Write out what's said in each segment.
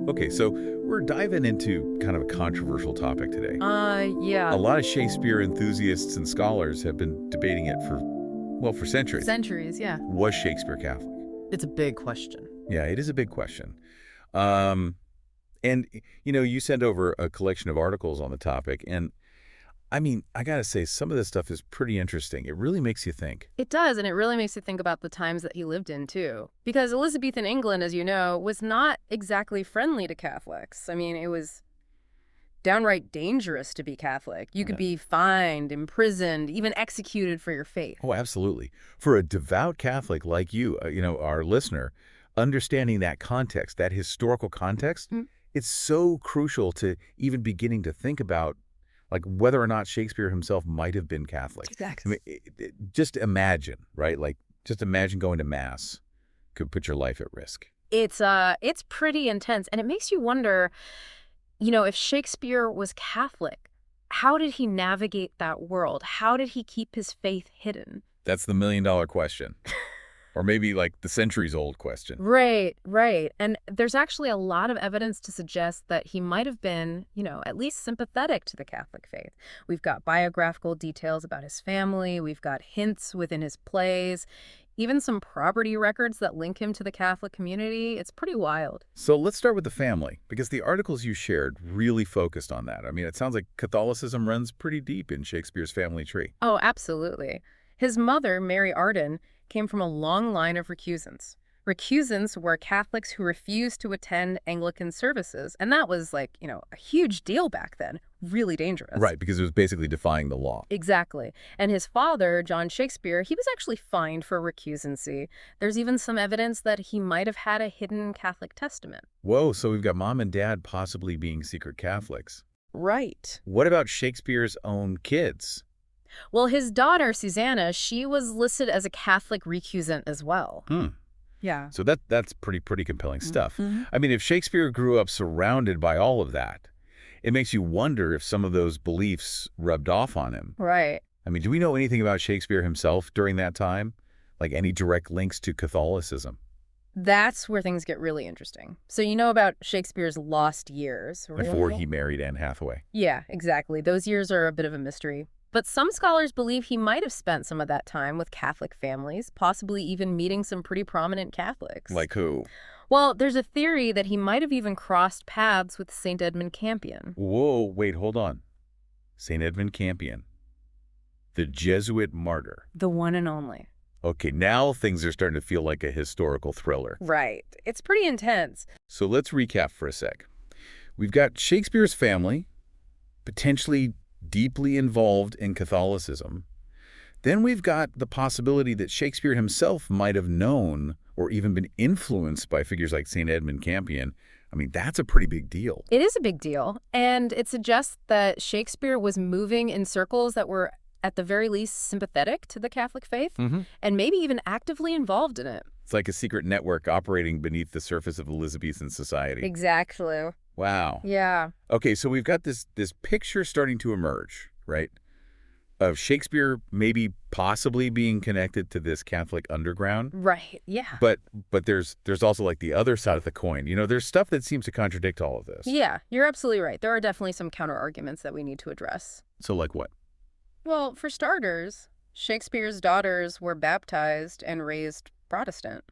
Okay, so we're diving into kind of a controversial topic today. A Yeah. lot of Shakespeare enthusiasts and scholars have been debating it for, well, for centuries. Centuries, yeah. Was Shakespeare Catholic? It's a big question. Yeah, it is a big question. Um, and you sent over a collection of articles on the topic, and I mean, I gotta say, some of this stuff is pretty interesting. It really makes you think. It does, and it really makes you think about the times that he lived in, too. Because Elizabethan England, as you know, was not exactly friendly to Catholics. I mean, it was downright dangerous to be Catholic. You could Yeah. be fined, imprisoned, even executed for your faith. Oh, absolutely. For a devout Catholic like you, our listener, understanding that context, that historical context, Mm. it's so crucial to even beginning to think about like whether or not Shakespeare himself might have been Catholic. I Exactly. mean, just imagine, right? Like, just imagine going to mass could put your life at risk. It's pretty intense, and it makes you wonder, if Shakespeare was Catholic, how did he navigate that world? How did he keep his faith hidden? That's the million-dollar question, or maybe like the centuries-old question. Right, right. And there's actually a lot of evidence to suggest that he might have been, at least sympathetic to the Catholic faith. We've got biographical details about his family, we've got hints within his plays, even some property records that link him to the Catholic community. It's pretty wild. So let's start with the family, because the articles you shared really focused on that. I mean, it sounds like Catholicism runs pretty deep in Shakespeare's family tree. Oh, absolutely. His mother, Mary Arden, came from a long line of recusants. Recusants were Catholics who refused to attend Anglican services, and that was like, a huge deal back then. Really dangerous. Right, because it was basically defying the law. Exactly. And his father, John Shakespeare, he was actually fined for recusancy. There's even some evidence that he might have had a hidden Catholic testament. Whoa, so we've got mom and dad possibly being secret Catholics. Right. What about Shakespeare's own kids? Well, his daughter, Susanna, she was listed as a Catholic recusant as well. Hmm. Yeah. So that's pretty compelling stuff. Mhm. I mean, if Shakespeare grew up surrounded by all of that, it makes you wonder if some of those beliefs rubbed off on him. Right. I mean, do we know anything about Shakespeare himself during that time? Like any direct links to Catholicism? That's where things get really interesting. So you know about Shakespeare's lost years, right? Before he married Anne Hathaway. Yeah, exactly. Those years are a bit of a mystery. But some scholars believe he might have spent some of that time with Catholic families, possibly even meeting some pretty prominent Catholics. Like who? Well, there's a theory that he might have even crossed paths with St. Edmund Campion. Whoa, wait, hold on. St. Edmund Campion, the Jesuit martyr. The one and only. Okay, now things are starting to feel like a historical thriller. Right. It's pretty intense. So let's recap for a sec. We've got Shakespeare's family, potentially deeply involved in Catholicism. Then we've got the possibility that Shakespeare himself might have known or even been influenced by figures like St. Edmund Campion. I mean, that's a pretty big deal. It is a big deal, and it suggests that Shakespeare was moving in circles that were, at the very least, sympathetic to the Catholic faith, and maybe even actively involved in it. It's like a secret network operating beneath the surface of Elizabethan society. Exactly. Wow. Yeah. Okay, so we've got this picture starting to emerge, right? Of Shakespeare maybe possibly being connected to this Catholic underground. Right. Yeah. But there's also like the other side of the coin. There's stuff that seems to contradict all of this. Yeah, you're absolutely right. There are definitely some counter-arguments that we need to address. So like what? Well, for starters, Shakespeare's daughters were baptized and raised Protestant.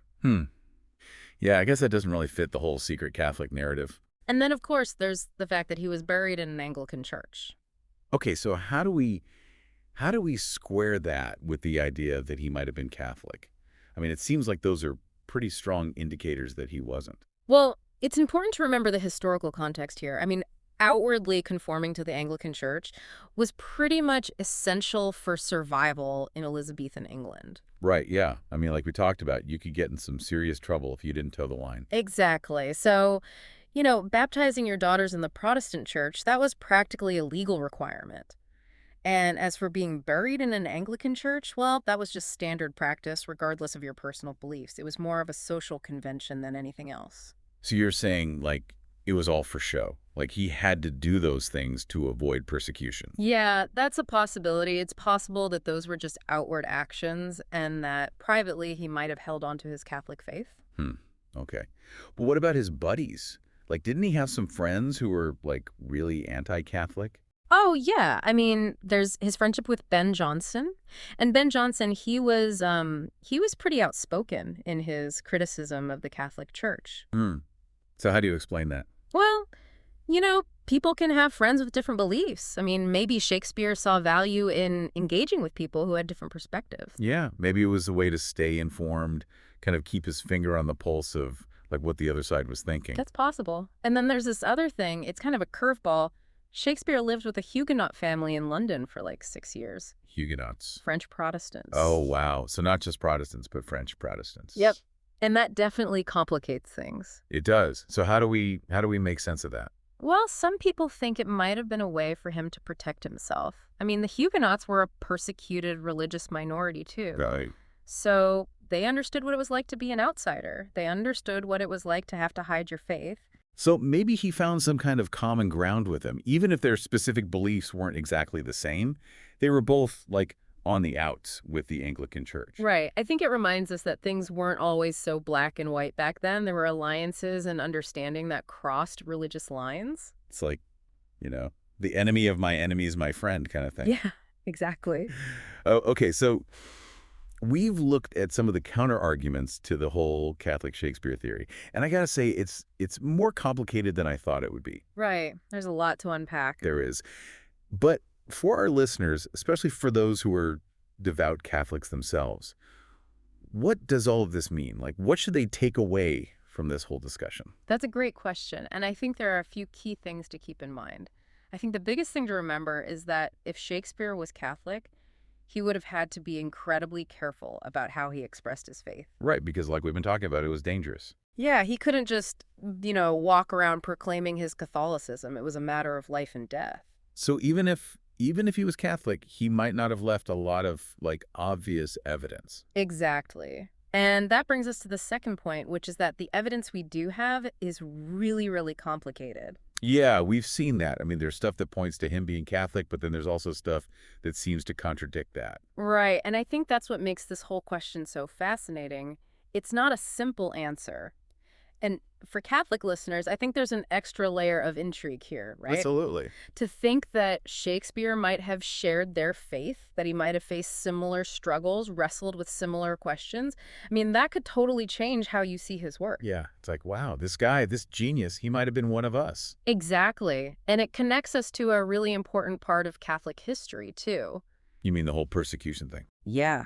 Yeah, I guess that doesn't really fit the whole secret Catholic narrative. And then, of course, there's the fact that he was buried in an Anglican church. Okay, so how do we square that with the idea that he might have been Catholic? I mean, it seems like those are pretty strong indicators that he wasn't. Well, it's important to remember the historical context here. I mean, outwardly conforming to the Anglican Church was pretty much essential for survival in Elizabethan England. Right, yeah. I mean, like we talked about, you could get in some serious trouble if you didn't toe the line. Exactly. So, baptizing your daughters in the Protestant church, that was practically a legal requirement. And as for being buried in an Anglican church, well, that was just standard practice, regardless of your personal beliefs. It was more of a social convention than anything else. So you're saying, like, it was all for show? Like, he had to do those things to avoid persecution? Yeah, that's a possibility. It's possible that those were just outward actions and that privately he might have held on to his Catholic faith. Okay. But what about his buddies? Like, didn't he have some friends who were, like, really anti-Catholic? Oh, yeah. I mean, there's his friendship with Ben Jonson. And Ben Jonson, he was pretty outspoken in his criticism of the Catholic Church. Hmm. So how do you explain that? Well, people can have friends with different beliefs. I mean, maybe Shakespeare saw value in engaging with people who had different perspectives. Yeah, maybe it was a way to stay informed, kind of keep his finger on the pulse of, like, what the other side was thinking. That's possible. And then there's this other thing. It's kind of a curveball. Shakespeare lived with a Huguenot family in London for like 6 years. Huguenots. French Protestants. Oh, wow. So not just Protestants, but French Protestants. Yep. And that definitely complicates things. It does. So how do we make sense of that? Well, some people think it might have been a way for him to protect himself. I mean, the Huguenots were a persecuted religious minority, too. Right. So they understood what it was like to be an outsider. They understood what it was like to have to hide your faith. So maybe he found some kind of common ground with him. Even if their specific beliefs weren't exactly the same, they were both, like, on the outs with the Anglican Church. Right. I think it reminds us that things weren't always so black and white back then. There were alliances and understanding that crossed religious lines. It's like, the enemy of my enemy is my friend kind of thing. Yeah, exactly. Oh, okay, so we've looked at some of the counter-arguments to the whole Catholic Shakespeare theory. And I gotta say, it's more complicated than I thought it would be. Right. There's a lot to unpack. There is. But for our listeners, especially for those who are devout Catholics themselves, what does all of this mean? Like, what should they take away from this whole discussion? That's a great question. And I think there are a few key things to keep in mind. I think the biggest thing to remember is that if Shakespeare was Catholic, he would have had to be incredibly careful about how he expressed his faith. Right, because like we've been talking about, it was dangerous. Yeah, he couldn't just, walk around proclaiming his Catholicism. It was a matter of life and death. So even if he was Catholic, he might not have left a lot of, like, obvious evidence. Exactly. And that brings us to the second point, which is that the evidence we do have is really, really complicated. Yeah, we've seen that. I mean, there's stuff that points to him being Catholic, but then there's also stuff that seems to contradict that. Right. And I think that's what makes this whole question so fascinating. It's not a simple answer. And for Catholic listeners, I think there's an extra layer of intrigue here, right? Absolutely. To think that Shakespeare might have shared their faith, that he might have faced similar struggles, wrestled with similar questions. I mean, that could totally change how you see his work. Yeah, it's like, wow, this guy, this genius, he might have been one of us. Exactly. And it connects us to a really important part of Catholic history, too. You mean the whole persecution thing? Yeah.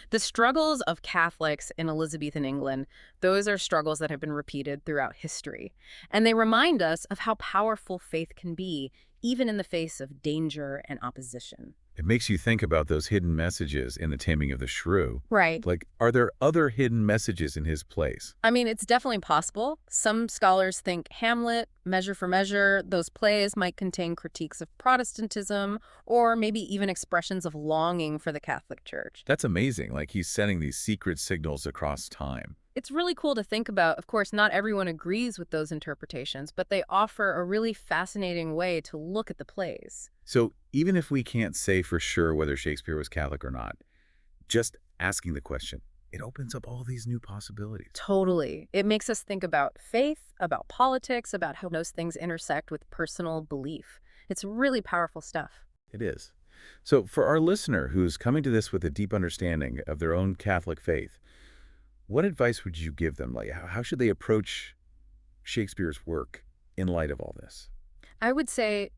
The struggles of Catholics in Elizabethan England, those are struggles that have been repeated throughout history. And they remind us of how powerful faith can be, even in the face of danger and opposition. It makes you think about those hidden messages in The Taming of the Shrew. Right. Like, are there other hidden messages in his place? I mean, it's definitely possible. Some scholars think Hamlet, Measure for Measure, those plays might contain critiques of Protestantism, or maybe even expressions of longing for the Catholic Church. That's amazing. Like, he's sending these secret signals across time. It's really cool to think about. Of course, not everyone agrees with those interpretations, but they offer a really fascinating way to look at the plays. So even if we can't say for sure whether Shakespeare was Catholic or not, just asking the question, it opens up all these new possibilities. Totally. It makes us think about faith, about politics, about how those things intersect with personal belief. It's really powerful stuff. It is. So for our listener who's coming to this with a deep understanding of their own Catholic faith, what advice would you give them? Like, how should they approach Shakespeare's work in light of all this? I would say,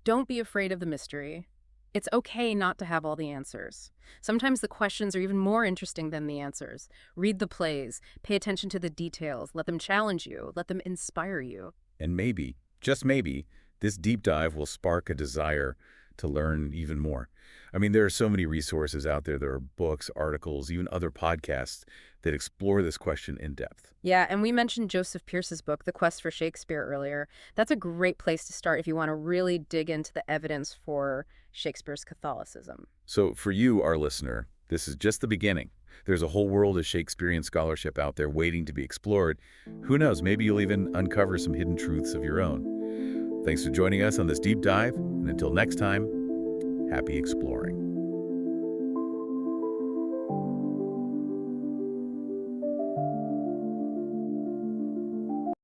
don't be afraid of the mystery. It's okay not to have all the answers. Sometimes the questions are even more interesting than the answers. Read the plays, pay attention to the details, let them challenge you, let them inspire you. And maybe, just maybe, this deep dive will spark a desire to learn even more. I mean, there are so many resources out there. There are books, articles, even other podcasts that explore this question in depth. Yeah, and we mentioned Joseph Pierce's book, The Quest for Shakespeare, earlier. That's a great place to start if you want to really dig into the evidence for Shakespeare's Catholicism. So for you, our listener, this is just the beginning. There's a whole world of Shakespearean scholarship out there waiting to be explored. Who knows, maybe you'll even uncover some hidden truths of your own. Thanks for joining us on this deep dive, and until next time, happy exploring.